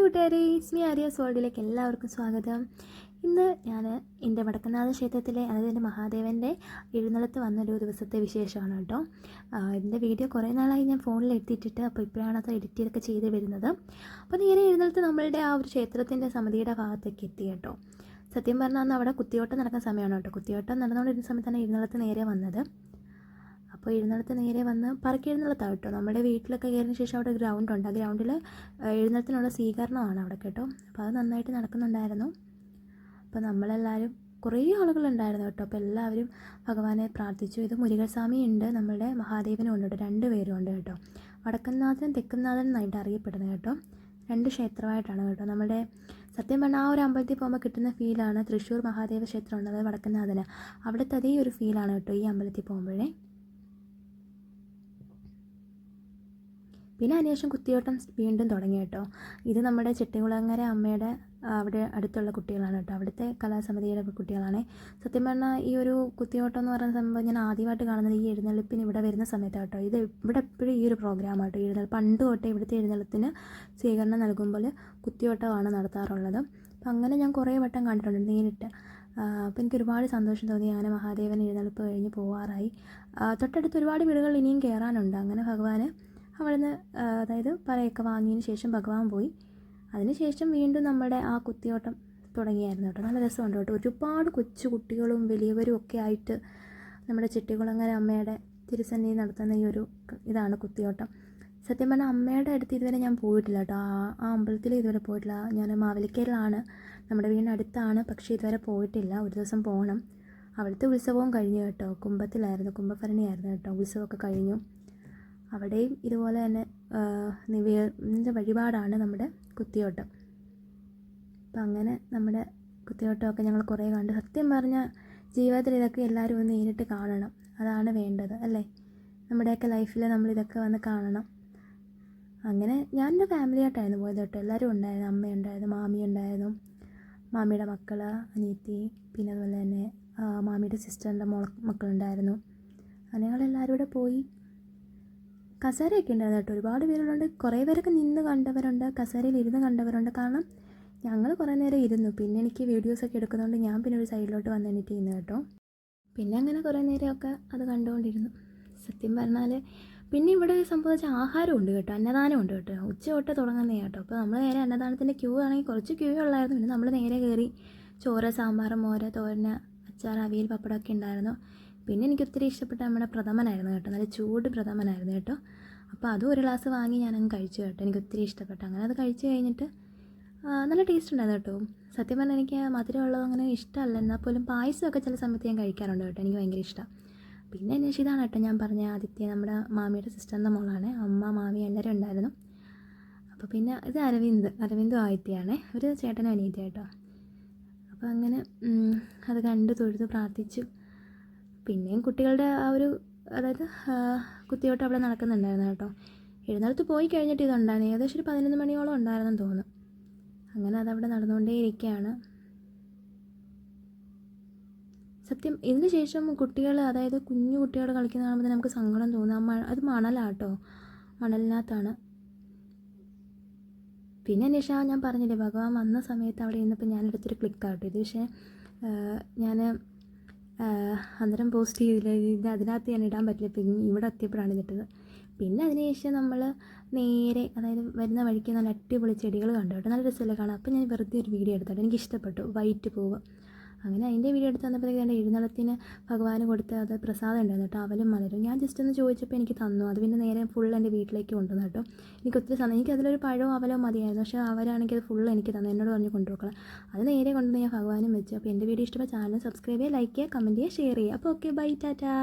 കൂട്ടുകാരെ, ഇസ്മി ആര്യാസ് വേൾഡിലേക്ക് എല്ലാവർക്കും സ്വാഗതം. ഇന്ന് ഞാൻ എൻ്റെ വടക്കനാഥ ക്ഷേത്രത്തിലെ, അതായത് എൻ്റെ മഹാദേവൻ്റെ എഴുന്നള്ളത്ത് വന്നൊരു ദിവസത്തെ വിശേഷമാണ് കേട്ടോ. ഇതിൻ്റെ വീഡിയോ കുറേ നാളായി ഞാൻ ഫോണിൽ എത്തിയിട്ടിട്ട്, അപ്പോൾ ഇപ്പോഴാണ് അത് എഡിറ്റ് ചെയ്തൊക്കെ ചെയ്ത് വരുന്നത്. അപ്പോൾ നേരെ എഴുന്നള്ളത്ത് നമ്മളുടെ ആ ഒരു ക്ഷേത്രത്തിൻ്റെ സമിതിയുടെ ഭാഗത്തേക്ക് എത്തി കേട്ടോ. സത്യം പറഞ്ഞാൽ അന്ന് അവിടെ കുത്തിയോട്ടം നടക്കുന്ന സമയമാണ് കേട്ടോ. കുത്തിയോട്ടം നടന്നുകൊണ്ടിരുന്ന സമയത്താണ് എഴുന്നള്ളത്ത് നേരെ വന്നത്. അപ്പോൾ എഴുന്നള്ളത്ത് നേരെ വന്ന് പറക്കി എഴുന്നള്ളത്താണ് കേട്ടോ. നമ്മുടെ വീട്ടിലൊക്കെ കയറിയതിന് ശേഷം അവിടെ ഗ്രൗണ്ടുണ്ട്. ആ ഗ്രൗണ്ടിൽ എഴുന്നള്ളത്തിനുള്ള സ്വീകരണമാണ് അവിടെ കേട്ടോ. അപ്പോൾ അത് നന്നായിട്ട് നടക്കുന്നുണ്ടായിരുന്നു. അപ്പോൾ നമ്മളെല്ലാവരും കുറേ ആളുകളുണ്ടായിരുന്നു കേട്ടോ. അപ്പോൾ എല്ലാവരും ഭഗവാനെ പ്രാർത്ഥിച്ചു. ഇത് മുരുകൻ സ്വാമി ഉണ്ട്, നമ്മളുടെ മഹാദേവനും ഉണ്ട് കേട്ടോ. 2 പേരും ഉണ്ട് കേട്ടോ. വടക്കൻനാഥൻ തെക്കൻനാഥൻ എന്നായിട്ട് അറിയപ്പെടുന്നത് കേട്ടോ. 2 ക്ഷേത്രമായിട്ടാണ് കേട്ടോ. നമ്മുടെ സത്യം പറഞ്ഞാൽ ആ ഒരു അമ്പലത്തിൽ പോകുമ്പോൾ കിട്ടുന്ന ഫീലാണ് തൃശ്ശൂർ മഹാദേവ ക്ഷേത്രം ഉണ്ട്, അതായത് വടക്കൻനാഥന്. അവിടുത്തെ അതേ ഒരു ഫീലാണ് കേട്ടോ ഈ അമ്പലത്തിൽ പോകുമ്പോഴേ. പിന്നെ അതിനുശേഷം കുത്തിയോട്ടം വീണ്ടും തുടങ്ങി കേട്ടോ. ഇത് നമ്മുടെ ചെട്ടികുളങ്ങര അമ്മയുടെ അവിടെ അടുത്തുള്ള കുട്ടികളാണ് കേട്ടോ. അവിടുത്തെ കലാസമിതിയുടെ കുട്ടികളാണ്. സത്യം പറഞ്ഞാൽ ഈ ഒരു കുത്തിയോട്ടം എന്ന് പറയുന്ന സംഭവം ഞാൻ ആദ്യമായിട്ട് കാണുന്നത് ഈ എഴുന്നള്ളിപ്പിന് ഇവിടെ വരുന്ന സമയത്താണ് കേട്ടോ. ഇത് ഇവിടെ എപ്പോഴും ഈ ഒരു പ്രോഗ്രാമാട്ടോ. പണ്ട് തൊട്ടേ ഇവിടുത്തെ എഴുന്നള്ളത്തിന് സ്വീകരണം നൽകുമ്പോൾ കുത്തിയോട്ടമാണ് നടത്താറുള്ളത്. അപ്പം അങ്ങനെ ഞാൻ കുറേ വട്ടം കണ്ടിട്ടുണ്ട് നേരിട്ട്. അപ്പോൾ എനിക്ക് ഒരുപാട് സന്തോഷം തോന്നി. അങ്ങനെ മഹാദേവൻ എഴുന്നള്ളിപ്പ് കഴിഞ്ഞ് പോവാറായി. തൊട്ടടുത്ത് ഒരുപാട് വീടുകൾ ഇനിയും കയറാനുണ്ട്. അങ്ങനെ ഭഗവാന് അവിടുന്ന് അതായത് പറയൊക്കെ വാങ്ങിയതിന് ശേഷം ഭഗവാൻ പോയി. അതിനുശേഷം വീണ്ടും നമ്മുടെ ആ കുത്തിയോട്ടം തുടങ്ങിയായിരുന്നു കേട്ടോ. നല്ല രസമുണ്ട് കേട്ടോ. ഒരുപാട് കൊച്ചു കുട്ടികളും വലിയവരും ഒക്കെ ആയിട്ട് നമ്മുടെ ചെട്ടികുളങ്ങര അമ്മയുടെ തിരുസന്നിധി നടത്തുന്ന ഈ ഒരു ഇതാണ് കുത്തിയോട്ടം. സത്യം പറഞ്ഞാൽ അമ്മയുടെ അടുത്ത് ഇതുവരെ ഞാൻ പോയിട്ടില്ല കേട്ടോ. ആ അമ്പലത്തിൽ ഇതുവരെ പോയിട്ടില്ല. ഞാൻ മാവേലിക്കരയിലാണ്, നമ്മുടെ വീടിനടുത്താണ്, പക്ഷേ ഇതുവരെ പോയിട്ടില്ല. ഒരു ദിവസം പോകണം. അവിടുത്തെ ഉത്സവവും കഴിഞ്ഞു കേട്ടോ. കുംഭത്തിലായിരുന്നു, കുംഭഭരണിയായിരുന്നു കേട്ടോ. ഉത്സവമൊക്കെ കഴിഞ്ഞു. അവിടെയും ഇതുപോലെ തന്നെ വഴിപാടാണ് നമ്മുടെ കുത്തിയോട്ടം. അപ്പം അങ്ങനെ നമ്മുടെ കുത്തിയോട്ടമൊക്കെ ഞങ്ങൾ കുറേ കണ്ട്. സത്യം പറഞ്ഞാൽ ജീവിതത്തിൽ ഇതൊക്കെ എല്ലാവരും ഒന്ന് നേരിട്ട് കാണണം, അതാണ് വേണ്ടത് അല്ലേ. നമ്മുടെയൊക്കെ ലൈഫിൽ നമ്മളിതൊക്കെ വന്ന് കാണണം. അങ്ങനെ ഞാൻ എൻ്റെ ഫാമിലിയായിട്ടായിരുന്നു പോയത് കേട്ടോ. എല്ലാവരും ഉണ്ടായിരുന്നു. അമ്മയുണ്ടായിരുന്നു, മാമി ഉണ്ടായിരുന്നു, മാമിയുടെ മക്കൾ, അനിയത്തി, പിന്നെ അതുപോലെ തന്നെ മാമിയുടെ സിസ്റ്ററിൻ്റെ മക്കളുണ്ടായിരുന്നു. അങ്ങനെ ഞങ്ങളെല്ലാവരും കൂടെ പോയി. കസേരയൊക്കെ ഉണ്ടായിരുന്നു കേട്ടോ. ഒരുപാട് പേരുണ്ട്. കുറേ പേരൊക്കെ നിന്ന് കണ്ടവരുണ്ട്, കസേരയിൽ ഇരുന്ന് കണ്ടവരുണ്ട്. കാരണം ഞങ്ങൾ കുറേ നേരം ഇരുന്നു. പിന്നെ എനിക്ക് വീഡിയോസൊക്കെ എടുക്കുന്നതുകൊണ്ട് ഞാൻ പിന്നെ ഒരു സൈഡിലോട്ട് വന്ന് എനിക്ക് ഇരുന്നു കേട്ടോ. പിന്നെ അങ്ങനെ കുറേ നേരമൊക്കെ അത് കണ്ടുകൊണ്ടിരുന്നു. സത്യം പറഞ്ഞാൽ പിന്നെ ഇവിടെ സംഭവിച്ച ആഹാരമുണ്ട് കേട്ടോ, അന്നദാനമുണ്ട് കേട്ടോ. ഉച്ച തൊട്ട് തുടങ്ങുന്നതാണ് കേട്ടോ. അപ്പോൾ നമ്മൾ നേരെ അന്നദാനത്തിൻ്റെ ക്യൂ ആണെങ്കിൽ കുറച്ച് ക്യൂ ഉള്ളായിരുന്നു. പിന്നെ നമ്മൾ നേരെ കയറി ചോറ്, സാമ്പാർ, മോര്, തോരൻ, അച്ചാർ, അവിയൽ, പപ്പടമൊക്കെ ഉണ്ടായിരുന്നു. പിന്നെ എനിക്ക് ഒത്തിരി ഇഷ്ടപ്പെട്ട നമ്മുടെ പ്രഥമനായിരുന്നു കേട്ടോ. നല്ല ചൂട് പ്രഥമനായിരുന്നു കേട്ടോ. അപ്പോൾ അതും ഒരു ഗ്ലാസ് വാങ്ങി ഞാനങ്ങ് കഴിച്ചു കേട്ടോ. എനിക്ക് ഒത്തിരി ഇഷ്ടപ്പെട്ടു. അങ്ങനെ അത് കഴിച്ച് കഴിഞ്ഞിട്ട് നല്ല ടേസ്റ്റ് ഉണ്ടായിരുന്നു കേട്ടോ. സത്യം പറഞ്ഞാൽ എനിക്ക് മധുരമുള്ളത് അങ്ങനെ ഇഷ്ടമല്ല, എന്നാൽ പോലും പായസമൊക്കെ ചില സമയത്ത് ഞാൻ കഴിക്കാറുണ്ട് കേട്ടോ. എനിക്ക് ഭയങ്കര ഇഷ്ടം. പിന്നെ അന്വേഷിച്ച് ഇതാണ് കേട്ടോ ഞാൻ പറഞ്ഞ ആദിത്യ, നമ്മുടെ മാമിയുടെ സിസ്റ്ററിൻ്റെ മോളാണ്. അമ്മ, മാമി എല്ലാവരും ഉണ്ടായിരുന്നു. അപ്പോൾ പിന്നെ ഇത് അരവിന്ദും ആദിത്യയാണ്, ഒരു ചേട്ടനും അനിയത്തി കേട്ടോ. അപ്പോൾ അങ്ങനെ അത് കണ്ട് തൊഴുത് പ്രാർത്ഥിച്ചു. പിന്നെയും കുട്ടികളുടെ ആ ഒരു അതായത് കുത്തിയോട്ടം അവിടെ നടക്കുന്നുണ്ടായിരുന്നു കേട്ടോ. എഴുന്നള്ളത്ത് പോയി കഴിഞ്ഞിട്ട് ഇതുണ്ടായിരുന്നു. ഏകദേശം ഒരു 11 മണിയോളം ഉണ്ടായിരുന്നെന്ന് തോന്നുന്നു. അങ്ങനെ അതവിടെ നടന്നുകൊണ്ടേ ഇരിക്കുകയാണ്. സത്യം ഇതിന് ശേഷം കുട്ടികൾ, അതായത് കുഞ്ഞു കുട്ടികൾ കളിക്കുന്ന കാണുമ്പോൾ നമുക്ക് സങ്കടം തോന്നും. അത് മണലാട്ടോ, മണലിനകത്താണ്. പിന്നെ അന്വേഷിച്ചാൽ ഞാൻ പറഞ്ഞില്ലേ, ഭഗവാൻ വന്ന സമയത്ത് അവിടെ ഇരുന്നപ്പോൾ ഞാനെടുത്തൊരു ക്ലിക്കാട്ടോ ഇത്. പക്ഷേ ഞാൻ അന്നേരം പോസ്റ്റ് ചെയ്തില്ല. ഇത് അതിനകത്ത് ഞാൻ ഇടാൻ പറ്റില്ല. പിന്നെ ഇവിടെ എത്തിയപ്പോഴാണ് ഇതിട്ടത്. പിന്നെ അതിനുശേഷം നമ്മൾ നേരെ അതായത് വരുന്ന വഴിക്ക് നല്ല അടിപൊളി ചെടികൾ കണ്ടു കേട്ടോ. നല്ല രസമല്ലേ കാണാം. അപ്പോൾ ഞാൻ വെറുതെ ഒരു വീഡിയോ എടുത്തോട്ടെ. എനിക്ക് ഇഷ്ടപ്പെട്ടു വൈറ്റ് പൂവ്. അങ്ങനെ അതിൻ്റെ വീഡിയോ എടുത്ത് വന്നപ്പോഴത്തേക്ക് എൻ്റെ എഴുന്നള്ളത്തിന് ഭഗവാന് കൊടുത്ത് അത് പ്രസാദം ഉണ്ടായിരുന്നു കേട്ടോ, അവലും മലരും. ഞാൻ ജസ്റ്റ് ഒന്ന് ചോദിച്ചപ്പോൾ എനിക്ക് തന്നു. അത് പിന്നെ നേരെ ഫുൾ എൻ്റെ വീട്ടിലേക്ക് കൊണ്ടുവന്നു കേട്ടോ. എനിക്ക് ഒത്തിരി സമയം, എനിക്ക് അതിലൊരു പഴവും അവലോ മതിയായിരുന്നു. പക്ഷേ അവരാണെങ്കിൽ അത് ഫുൾ എനിക്ക് തന്നു, എന്നോട് പറഞ്ഞ് കൊണ്ടുപോക്കണം. അത് നേരെ കൊണ്ടുവന്ന് ഞാൻ ഭഗവാനും വെച്ചു. അപ്പോൾ എൻ്റെ വീഡിയോ ഇഷ്ടപ്പെട്ട ചാനൽ സബ്സ്ക്രൈബ് ചെയ്യുക, ലൈക്ക് ചെയ്യുക, കമൻറ്റ് ചെയ്യുക, ഷെയർ ചെയ്യുക. അപ്പോൾ ഓക്കെ, ബൈ, ടാറ്റാ.